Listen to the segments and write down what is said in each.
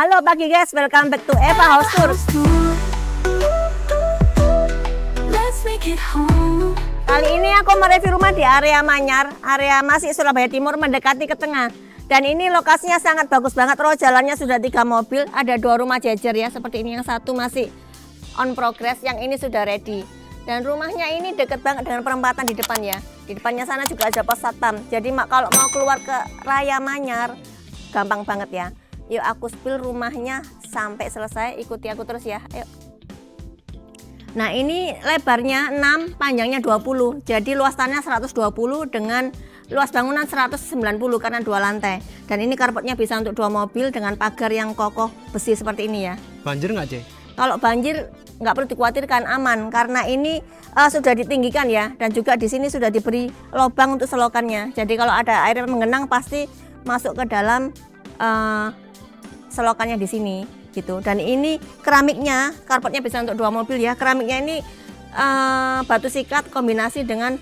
Halo pagi guys, welcome back to Eva House Tour. Kali ini aku mereview rumah di area Manyar, area masih Surabaya Timur mendekati ke tengah. Dan ini lokasinya sangat bagus banget, roh jalannya sudah 3 mobil, ada 2 rumah jejer ya, seperti ini. Yang satu masih on progress, yang ini sudah ready. Dan rumahnya ini deket banget dengan perempatan di depan ya. Di depannya sana juga ada pos satpam. Jadi kalau mau keluar ke Raya Manyar, gampang banget ya. Yuk aku spill rumahnya sampai selesai, ikuti aku terus ya. Ayo. Nah ini lebarnya 6, panjangnya 20. Jadi luas tanahnya 120 dengan luas bangunan 190 karena 2 lantai. Dan ini karpetnya bisa untuk 2 mobil dengan pagar yang kokoh besi seperti ini ya. Banjir nggak, Cek? Kalau banjir nggak perlu dikhawatirkan, aman karena ini sudah ditinggikan ya. Dan juga di sini sudah diberi lubang untuk selokannya. Jadi kalau ada air mengenang pasti masuk ke dalam selokannya di sini gitu. Dan ini keramiknya, karpetnya bisa untuk 2 mobil ya. Keramiknya ini batu sikat kombinasi dengan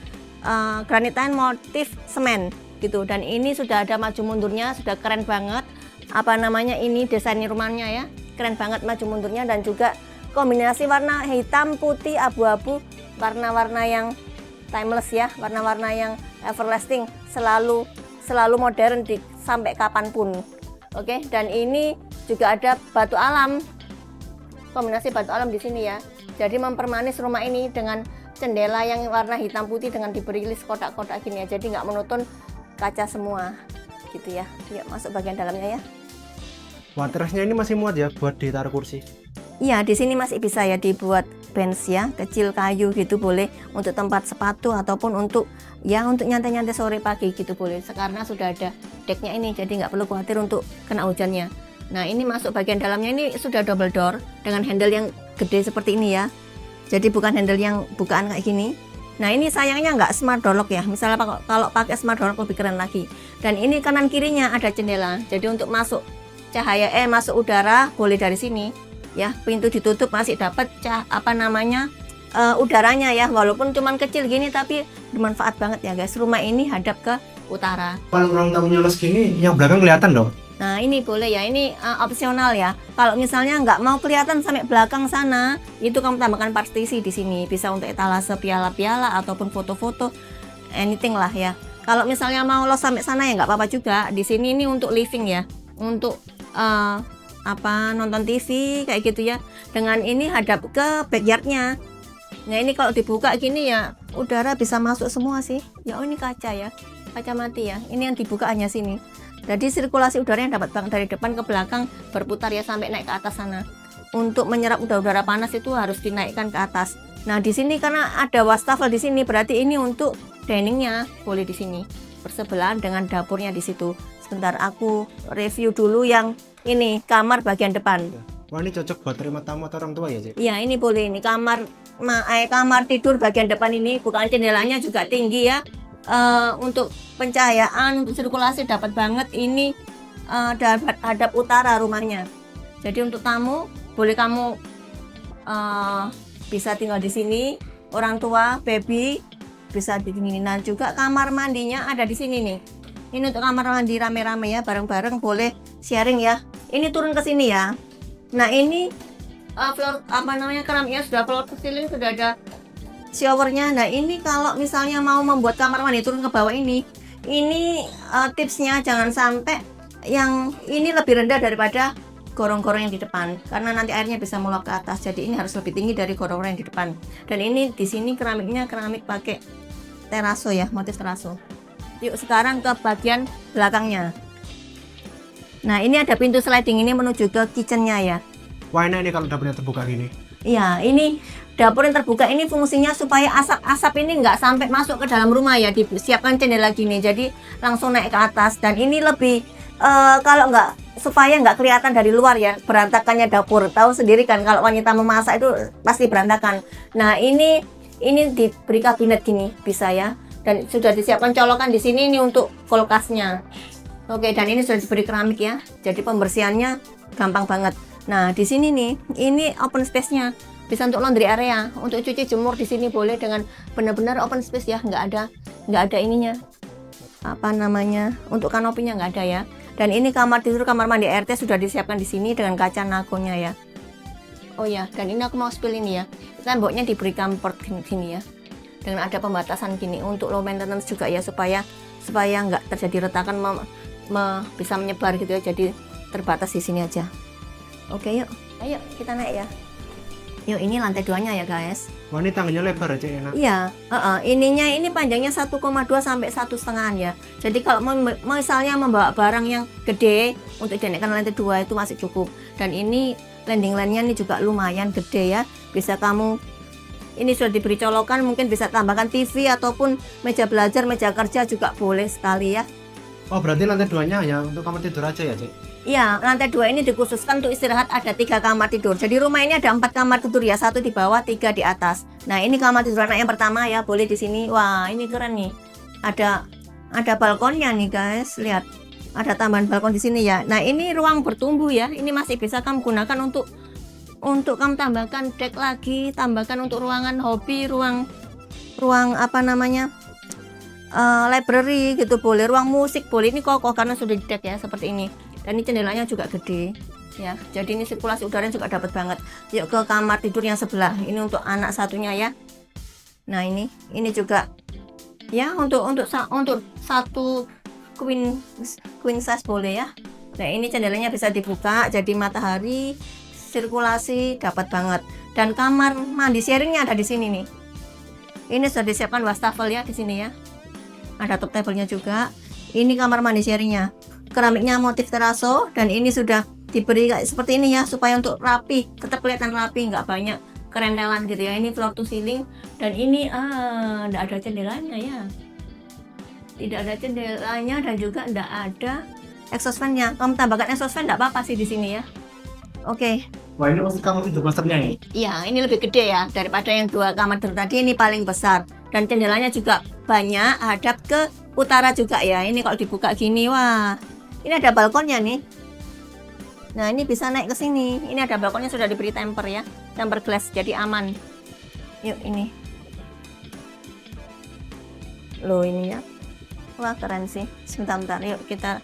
granitine motif semen gitu. Dan ini sudah ada maju mundurnya, sudah keren banget. Apa namanya, ini desain rumahnya ya, keren banget maju mundurnya. Dan juga kombinasi warna hitam, putih, abu-abu, warna-warna yang timeless ya, warna-warna yang everlasting, selalu modern sampai kapanpun. Oke, dan ini juga ada batu alam, kombinasi batu alam di sini ya. Jadi mempermanis rumah ini dengan jendela yang warna hitam putih dengan diberi list kotak-kotak gini ya. Jadi nggak monoton, kaca semua gitu ya. Yuk masuk bagian dalamnya ya. Matrasnya ini masih muat ya buat ditaruh kursi? Iya, di sini masih bisa ya dibuat bench ya, kecil kayu gitu, boleh untuk tempat sepatu ataupun untuk nyantai-nyantai sore pagi gitu boleh. Karena sudah ada decknya ini, jadi nggak perlu khawatir untuk kena hujannya. Nah ini masuk bagian dalamnya, ini sudah double door dengan handle yang gede seperti ini ya. Jadi bukan handle yang bukaan kayak gini. Nah ini sayangnya nggak smart door lock ya. Misalnya kalau pakai smart door lock lebih keren lagi. Dan ini kanan kirinya ada jendela. Jadi untuk masuk cahaya masuk udara boleh dari sini ya. Pintu ditutup masih dapat udaranya ya. Walaupun cuman kecil gini tapi bermanfaat banget ya guys. Rumah ini hadap ke utara. Kalau ruang tamunya luas gini, yang belakang kelihatan dong? Nah ini boleh ya, ini opsional ya. Kalau misalnya nggak mau kelihatan sampai belakang sana, itu kamu tambahkan partisi di sini. Bisa untuk etalase piala-piala ataupun foto-foto, anything lah ya. Kalau misalnya mau los sampai sana ya nggak apa-apa juga. Di sini ini untuk living ya, untuk nonton TV kayak gitu ya. Dengan ini hadap ke backyardnya. Nah ini kalau dibuka gini ya, udara bisa masuk semua sih. Ya ini kaca ya, kaca mati ya. Ini yang dibuka hanya sini. Jadi sirkulasi udara yang dapat banget dari depan ke belakang berputar ya sampai naik ke atas sana. Untuk menyerap udara panas itu harus dinaikkan ke atas. Nah di sini karena ada wastafel di sini, berarti ini untuk diningnya boleh di sini bersebelahan dengan dapurnya di situ. Sebentar aku review dulu yang ini kamar bagian depan. Wah ini cocok buat terima tamu atau orang tua ya, Cek? Iya ini boleh, ini kamar tidur bagian depan ini, bukan jendelanya juga tinggi ya. Untuk pencahayaan, untuk sirkulasi dapat banget. Ini dapat hadap utara rumahnya. Jadi untuk tamu boleh kamu bisa tinggal di sini, orang tua, baby bisa di sini. Nah juga kamar mandinya ada di sini nih. Ini untuk kamar mandi rame-rame ya, bareng-bareng boleh sharing ya. Ini turun ke sini ya. Nah ini keramiknya sudah floor to ceiling, sudah ada showernya. Nah ini kalau misalnya mau membuat kamar mandi turun ke bawah ini tipsnya jangan sampai yang ini lebih rendah daripada gorong-gorong yang di depan, karena nanti airnya bisa meluap ke atas. Jadi ini harus lebih tinggi dari gorong-gorong yang di depan. Dan ini di sini keramiknya keramik pakai teraso ya, motif teraso. Yuk sekarang ke bagian belakangnya. Nah ini ada pintu sliding ini menuju ke kitchennya ya. Wah enak ini kalau dapurnya terbuka gini. Iya, ini dapur yang terbuka ini fungsinya supaya asap ini nggak sampai masuk ke dalam rumah ya. Disiapkan jendela gini, jadi langsung naik ke atas. Dan ini lebih kalau supaya nggak kelihatan dari luar ya, berantakannya dapur. Tahu sendiri kan kalau wanita memasak itu pasti berantakan. Nah ini diberi kabinet gini bisa ya. Dan sudah disiapkan colokan di sini ini untuk kulkasnya. Oke, dan ini sudah diberi keramik ya. Jadi pembersihannya gampang banget. Nah, di sini nih, ini open space-nya. Bisa untuk laundry area, untuk cuci jemur di sini boleh dengan benar-benar open space ya, nggak ada ininya. Untuk kanopinya nggak ada ya. Dan ini kamar tidur, kamar mandi RT sudah disiapkan di sini dengan kaca nakonya ya. Oh ya, dan ini aku mau spill ini ya. Temboknya diberi comfort gini ya. Dengan ada pembatasan gini untuk low maintenance juga ya, supaya nggak terjadi retakan bisa menyebar gitu ya. Jadi terbatas di sini aja. Oke, yuk. Ayo kita naik ya. Yuk, ini lantai 2-nya ya guys. Wah, ini tangganya lebar aja enak. Iya, ininya ini panjangnya 1,2 sampai 1,5 ya. Jadi kalau misalnya membawa barang yang gede untuk dinaikkan lantai 2 itu masih cukup. Dan ini landing line-nya ini juga lumayan gede ya. Bisa kamu, ini sudah diberi colokan, mungkin bisa tambahkan TV ataupun meja belajar, meja kerja juga boleh sekali ya. Oh, berarti lantai 2-nya ya untuk kamar tidur aja ya, Cek? Iya, lantai 2 ini dikhususkan untuk istirahat, ada 3 kamar tidur. Jadi rumah ini ada 4 kamar tidur ya, 1 di bawah, 3 di atas. Nah, ini kamar tidur anak yang pertama ya, boleh di sini. Wah, ini keren nih. Ada balkonnya nih guys, lihat. Ada tambahan balkon di sini ya. Nah, ini ruang bertumbuh ya. Ini masih bisa kamu gunakan untuk kamu tambahkan deck lagi, tambahkan untuk ruangan hobi, ruang apa namanya? Library gitu boleh, ruang musik boleh. Ini kokoh karena sudah di deck ya, seperti ini. Dan ini jendelanya juga gede ya, jadi ini sirkulasi udaranya juga dapat banget. Yuk ke kamar tidur yang sebelah, ini untuk anak satunya ya. Nah, ini juga ya untuk satu queen size boleh ya. Nah, ini jendelanya bisa dibuka jadi matahari, sirkulasi dapat banget. Dan kamar mandi sharingnya ada di sini nih. Ini sudah disiapkan wastafel ya di sini ya. Ada top table-nya juga. Ini kamar mandi sharingnya. Keramiknya motif teraso, dan ini sudah diberi kayak seperti ini ya, supaya untuk rapi, tetap kelihatan rapi, nggak banyak kerendelan gitu ya. Ini floor to ceiling, dan ini nggak ada jendelanya ya, tidak ada jendelanya, dan juga nggak ada exhaust fan-nya. Kamu tambahkan exhaust fan nggak apa-apa sih di sini ya. Oke. Wah, ini untuk kamar tidur masternya nih. Iya, ini lebih gede ya daripada yang 2 kamar tidur tadi. Ini paling besar, dan jendelanya juga banyak, hadap ke utara juga ya. Ini kalau dibuka gini, wah, ini ada balkonnya nih. Nah, ini bisa naik ke sini. Ini ada balkonnya sudah diberi temper ya, temper glass, jadi aman. Yuk, ini. Loh, ini ya. Wah, keren sih. Sebentar, yuk kita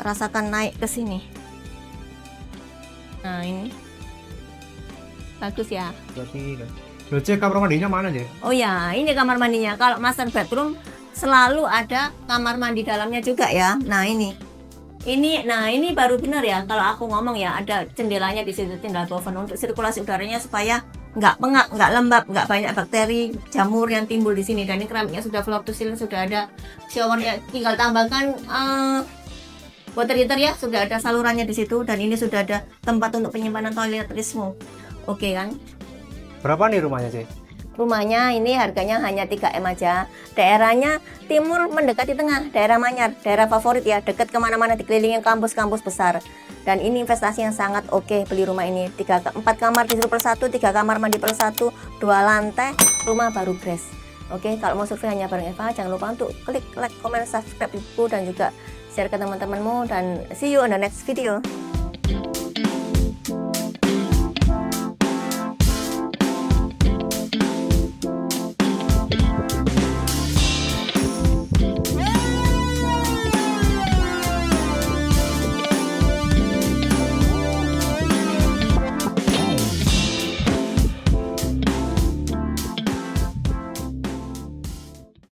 rasakan naik ke sini. Nah, ini bagus ya. Berarti loh, Cek, kamar mandinya mana, Cek? Oh ya, ini kamar mandinya. Kalau master bedroom selalu ada kamar mandi dalamnya juga ya. Nah, ini baru benar ya kalau aku ngomong ya, ada jendelanya di situ, jendela boven untuk sirkulasi udaranya supaya nggak pengap, nggak lembab, nggak banyak bakteri, jamur yang timbul di sini. Dan ini keramiknya sudah floor to ceiling, sudah ada showernya, tinggal tambahkan water heater ya, sudah ada salurannya di situ, dan ini sudah ada tempat untuk penyimpanan toiletrismu. Oke kan? Berapa nih rumahnya, Cek? Rumahnya ini harganya hanya 3M aja. Daerahnya timur mendekati tengah, daerah Manyar, daerah favorit ya, dekat kemana-mana, dikelilingin kampus-kampus besar. Dan ini investasi yang sangat oke beli rumah ini. 4 kamar tidur per 1, 3 kamar mandi per 1, 2 lantai, rumah baru gres. Oke, kalau mau survei hanya bareng Eva, jangan lupa untuk klik like, comment, subscribe ibu, dan juga share ke teman-temanmu. Dan see you on the next video.